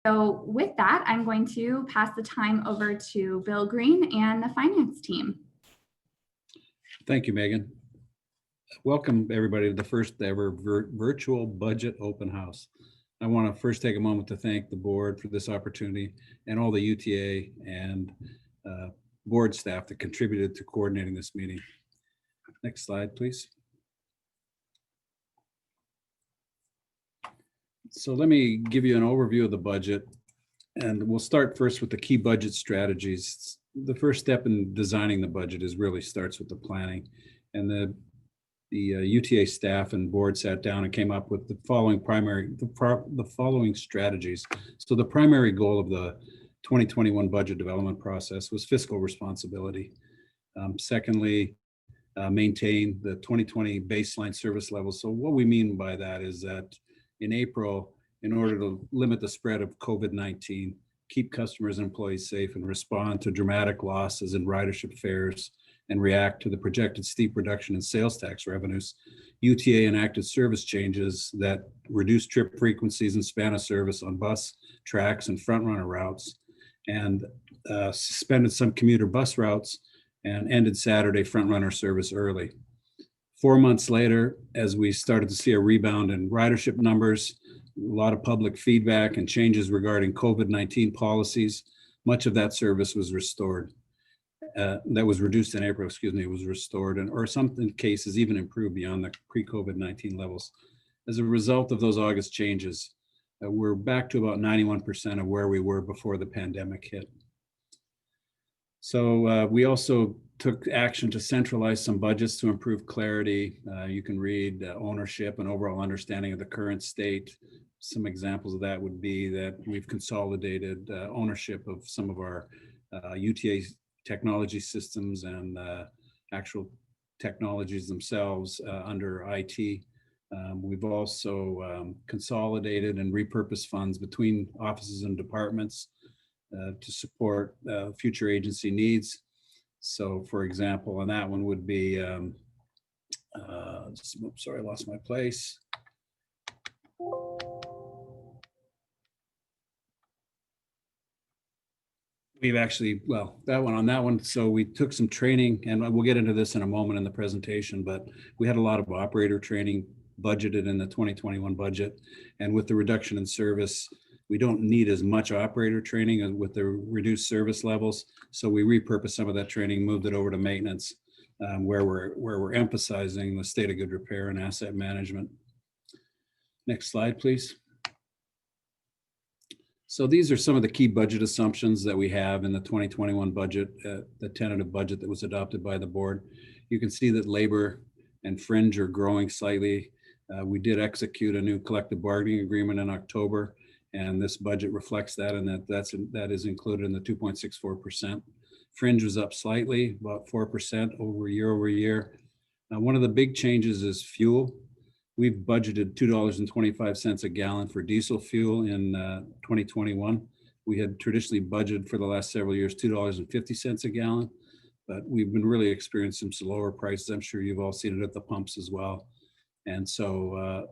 So with that, I'm going to pass the time over to Bill Greene and the finance team. Thank you, Megan. Welcome everybody to the first ever virtual budget open house. I want to first take a moment to thank the board for this opportunity and all the UTA and board staff that contributed to coordinating this meeting. Next slide, please. So let me give you an overview of the budget, and we'll start first with the key budget strategies. The first step in designing the budget really starts with the planning, and the UTA staff and board sat down and came up with the following strategies. So the primary goal of the 2021 budget development process was fiscal responsibility. Secondly, maintain the 2020 baseline service levels. So what we mean by that is that in April, in order to limit the spread of COVID-19, keep customers and employees safe, and respond to dramatic losses in ridership fares and react to the projected steep reduction in sales tax revenues, UTA enacted service changes that reduced trip frequencies and span of service on bus, tracks, and front runner routes, and suspended some commuter bus routes and ended Saturday front runner service early. 4 months later, as we started to see a rebound in ridership numbers, a lot of public feedback and changes regarding COVID-19 policies, much of that service was restored. That was reduced in April, was restored, or some cases even improved beyond the pre-COVID-19 levels. As a result of those August changes, we're back to about 91% of where we were before the pandemic hit. So we also took action to centralize some budgets to improve clarity. You can read ownership and overall understanding of the current state. Some examples of that would be that we've consolidated ownership of some of our UTA technology systems and actual technologies themselves under IT. We've also consolidated and repurposed funds between offices and departments to support future agency needs. So for example, on that one would be, sorry, I lost my place. We've actually, well, on that one, so we took some training, and we'll get into this in a moment in the presentation, but we had a lot of operator training budgeted in the 2021 budget. And with the reduction in service, we don't need as much operator training with the reduced service levels. So we repurposed some of that training, moved it over to maintenance, where we're emphasizing the state of good repair and asset management. Next slide, please. So these are some of the key budget assumptions that we have in the 2021 budget, the tentative budget that was adopted by the board. You can see that labor and fringe are growing slightly. We did execute a new collective bargaining agreement in October, and this budget reflects that, and that is included in the 2.64%. Fringe was up slightly, about 4% over year. Now, one of the big changes is fuel. We've budgeted $2.25 a gallon for diesel fuel in 2021. We had traditionally budgeted for the last several years $2.50 a gallon, but we've been really experiencing some lower prices. I'm sure you've all seen it at the pumps as well. And so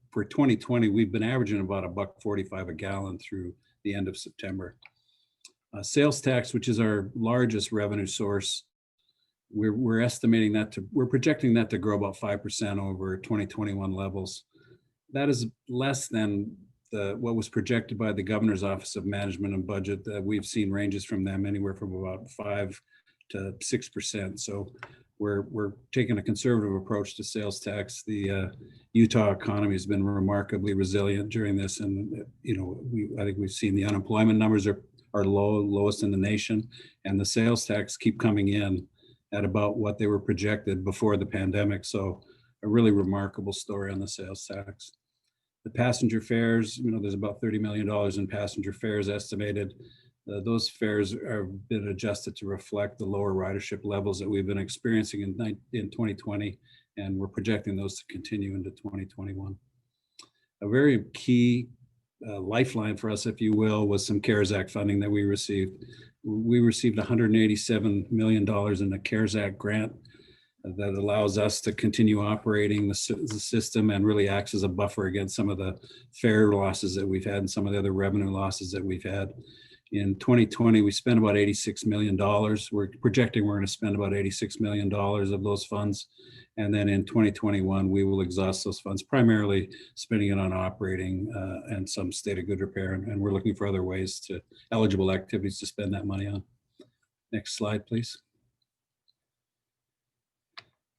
for 2020, we've been averaging about $1.45 a gallon through the end of September. Sales tax, which is our largest revenue source, we're estimating that we're projecting that to grow about 5% over 2021 levels. That is less than what was projected by the Governor's Office of Management and Budget. That we've seen ranges from them anywhere from about 5 to 6%. So we're taking a conservative approach to sales tax. The Utah economy has been remarkably resilient during this, and I think we've seen the unemployment numbers are lowest in the nation, and the sales tax keep coming in at about what they were projected before the pandemic. So a really remarkable story on the sales tax. The passenger fares, there's about $30 million in passenger fares estimated. Those fares have been adjusted to reflect the lower ridership levels that we've been experiencing in 2020, and we're projecting those to continue into 2021. A very key lifeline for us, if you will, was some CARES Act funding that we received. We received $187 million in the CARES Act grant. that allows us to continue operating the system and really acts as a buffer against some of the fare losses that we've had and some of the other revenue losses that we've had. In 2020, we spent about $86 million. We're projecting we're going to spend about $86 million of those funds. And then in 2021, we will exhaust those funds, primarily spending it on operating and some state of good repair. And we're looking for other ways to eligible activities to spend that money on. Next slide, please.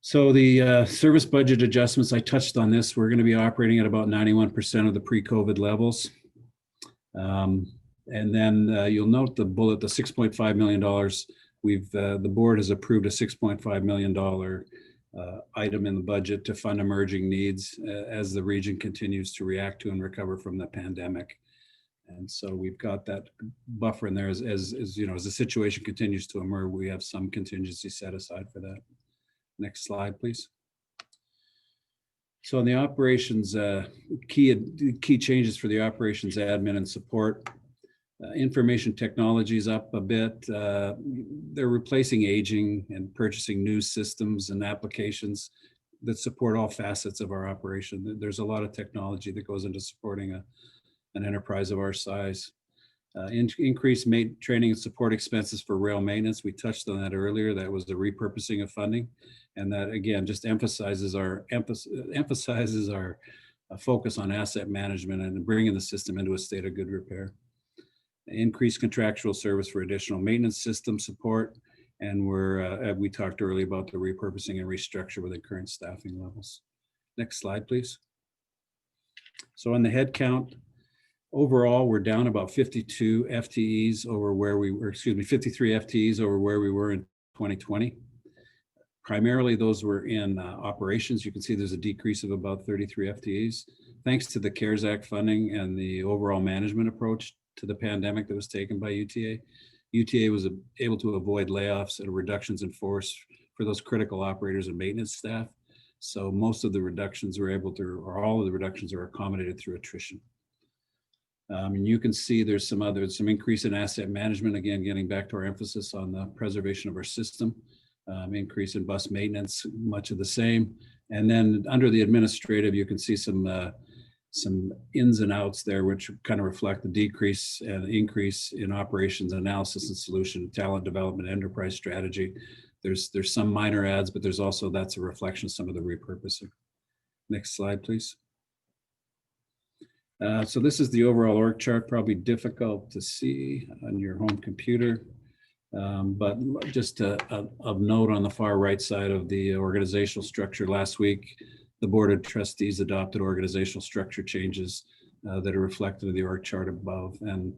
So the service budget adjustments, I touched on this. We're going to be operating at about 91% of the pre-COVID levels. And then you'll note the bullet, the $6.5 million. The board has approved a $6.5 million item in the budget to fund emerging needs as the region continues to react to and recover from the pandemic. And so we've got that buffer in there as you know, as the situation continues to emerge, we have some contingency set aside for that. Next slide, please. So in the operations, key changes for the operations admin and support. Information technology is up a bit. They're replacing aging and purchasing new systems and applications that support all facets of our operation. There's a lot of technology that goes into supporting an enterprise of our size. Increased training and support expenses for rail maintenance. We touched on that earlier. That was the repurposing of funding. And that again, just emphasizes our focus on asset management and bringing the system into a state of good repair. Increased contractual service for additional maintenance system support. And we talked earlier about the repurposing and restructure within current staffing levels. Next slide, please. So on the head count, overall, we're down about 52 FTEs over where we were, 53 FTEs over where we were in 2020. Primarily, those were in operations. You can see there's a decrease of about 33 FTEs. Thanks to the CARES Act funding and the overall management approach to the pandemic that was taken by UTA. UTA was able to avoid layoffs and reductions in force for those critical operators and maintenance staff. So most of the reductions were able to, or all of the reductions are accommodated through attrition. And you can see there's some increase in asset management, again, getting back to our emphasis on the preservation of our system, increase in bus maintenance, much of the same. And then under the administrative, you can see some ins and outs there, which kind of reflect the decrease and increase in operations analysis and solution, talent development, enterprise strategy. There's some minor adds, but there's also, that's a reflection of some of the repurposing. Next slide, please. So this is the overall org chart, probably difficult to see on your home computer, but just of note on the far right side of the organizational structure, last week, the Board of Trustees adopted organizational structure changes that are reflected in the org chart above and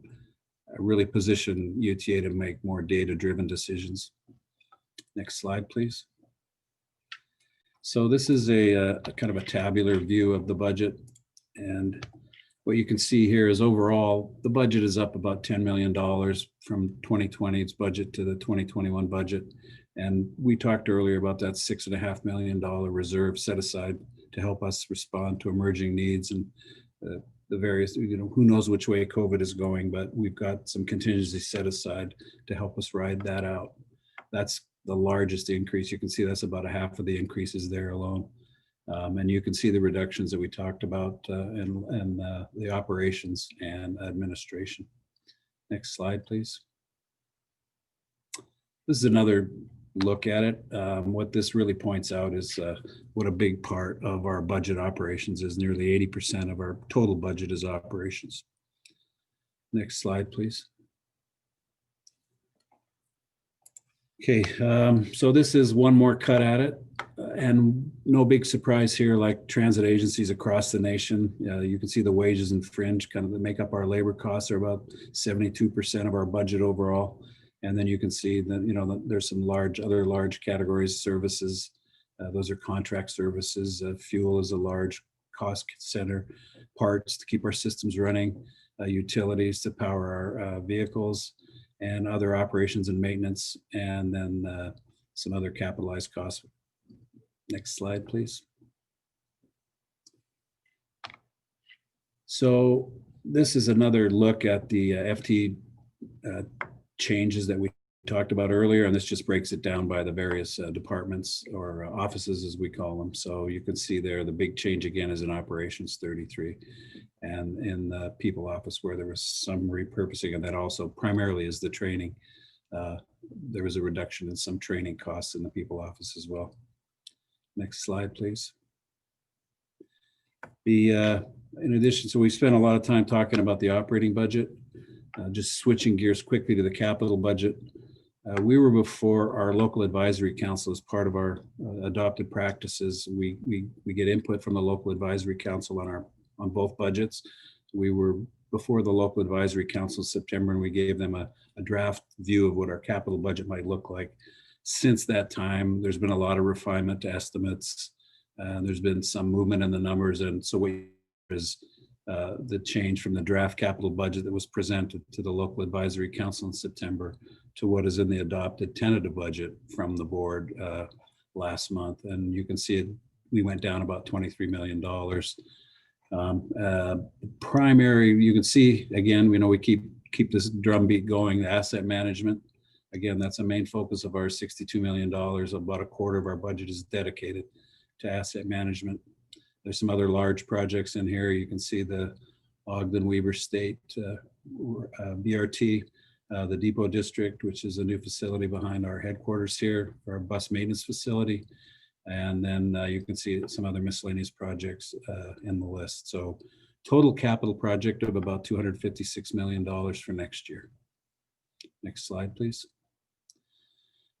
really position UTA to make more data-driven decisions. Next slide, please. So this is a kind of a tabular view of the budget, and what you can see here is overall, the budget is up about $10 million from 2020's budget to the 2021 budget. And we talked earlier about that $6.5 million reserve set aside to help us respond to emerging needs and the various, you know, who knows which way COVID is going, but we've got some contingency set aside to help us ride that out. That's the largest increase. You can see that's about a half of the increases there alone. And you can see the reductions that we talked about in the operations and administration. Next slide, please. This is another look at it. What this really points out is what a big part of our budget operations is. Nearly 80% of our total budget is operations. Next slide, please. Okay, so this is one more cut at it, and no big surprise here, like transit agencies across the nation. You can see the wages and fringe kind of that make up our labor costs are about 72% of our budget overall. And then you can see that, you know, there's some other large categories, services. Those are contract services. Fuel is a large cost center, parts to keep our systems running, utilities to power our vehicles, and other operations and maintenance, and then some other capitalized costs. Next slide, please. So this is another look at the FT changes that we talked about earlier, and this just breaks it down by the various departments or offices, as we call them. So you can see there, the big change again is in operations 33, and in the people office where there was some repurposing, and that also primarily is the training. There was a reduction in some training costs in the people office as well. Next slide, please. In addition, so we spent a lot of time talking about the operating budget. Just switching gears quickly to the capital budget. We were before our local advisory council as part of our adopted practices. We get input from the local advisory council on both budgets. We were before the local advisory council in September, and we gave them a draft view of what our capital budget might look like. Since that time, there's been a lot of refinement to estimates. There's been some movement in the numbers, and so what is the change from the draft capital budget that was presented to the local advisory council in September to what is in the adopted tentative budget from the board last month. And you can see it, we went down about $23 million. Primary, you can see again, we keep this drumbeat going, asset management. Again, that's a main focus of our $62 million. About a quarter of our budget is dedicated to asset management. There's some other large projects in here. You can see the Ogden Weber State BRT, the Depot District, which is a new facility behind our headquarters here, our bus maintenance facility. And then you can see some other miscellaneous projects in the list. So total capital project of about $256 million for next year. Next slide, please.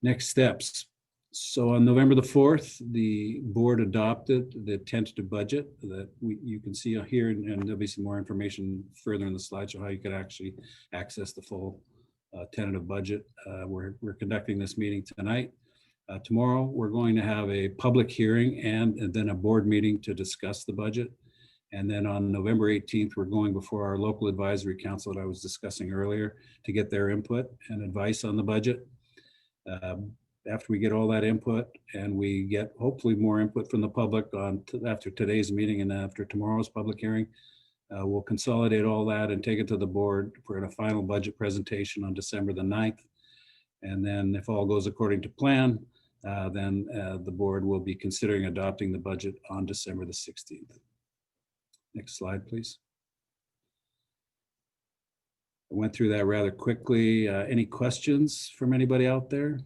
Next steps. So on November the 4th, the board adopted the tentative budget that you can see here, and there'll be some more information further in the slideshow how you could actually access the full tentative budget. We're conducting this meeting tonight. Tomorrow, we're going to have a public hearing and then a board meeting to discuss the budget. And then on November 18th, we're going before our local advisory council that I was discussing earlier to get their input and advice on the budget. After we get all that input and we get hopefully more input from the public after today's meeting and after tomorrow's public hearing, we'll consolidate all that and take it to the board for a final budget presentation on December the 9th. And then if all goes according to plan, then the board will be considering adopting the budget on December the 16th. Next slide, please. I went through that rather quickly. Any questions from anybody out there?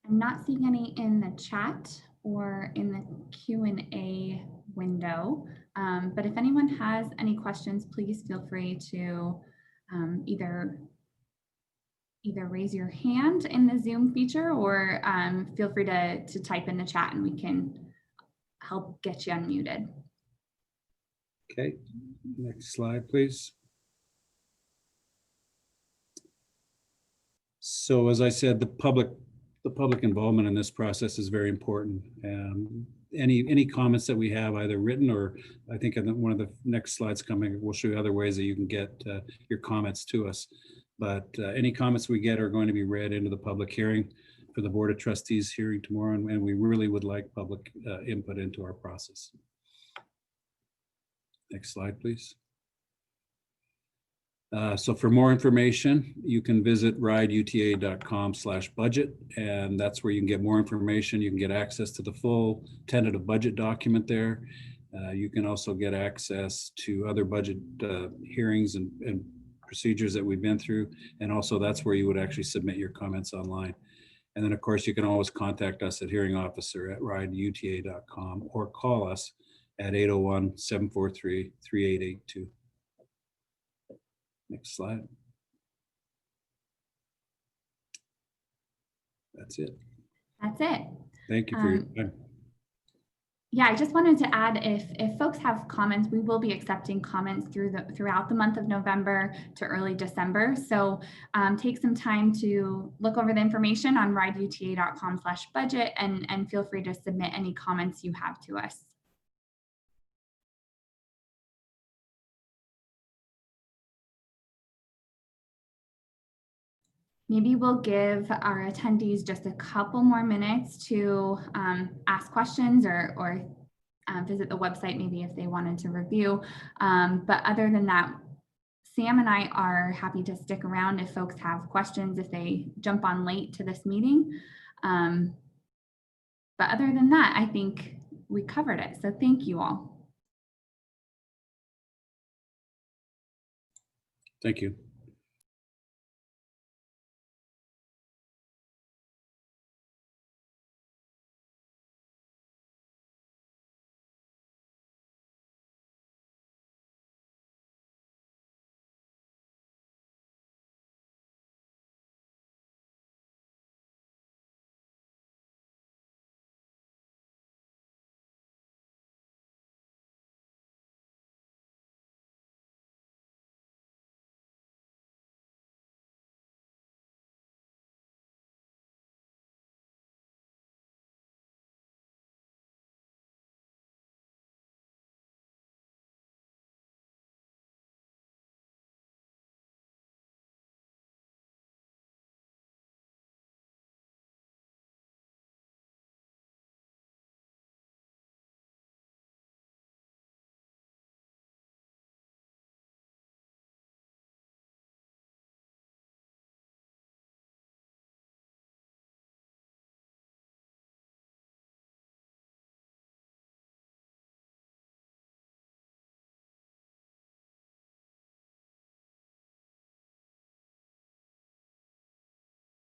I'm not seeing any in the chat or in the Q&A window, but if anyone has any questions, please feel free to either raise your hand in the Zoom feature or feel free to type in the chat and we can help get you unmuted. Okay, next slide, please. So as I said, the public involvement in this process is very important. Any comments that we have either written or I think in one of the next slides coming, we'll show you other ways that you can get your comments to us. But any comments we get are going to be read into the public hearing for the Board of Trustees hearing tomorrow. And we really would like public input into our process. Next slide, please. So for more information, you can visit rideuta.com/budget, and that's where you can get more information. You can get access to the full tentative budget document there. You can also get access to other budget hearings and procedures that we've been through. And also that's where you would actually submit your comments online. And then of course, you can always contact us at hearingofficer@rideuta.com or call us at 801-743-3882. Next slide. That's it. That's it. Thank you for your time. Yeah, I just wanted to add, if folks have comments, we will be accepting comments throughout the month of November to early December. So take some time to look over the information on rideuta.com/budget and feel free to submit any comments you have to us. Maybe we'll give our attendees just a couple more minutes to ask questions or visit the website maybe if they wanted to review. But other than that, Sam and I are happy to stick around if folks have questions, if they jump on late to this meeting. But other than that, I think we covered it. So thank you all. Thank you.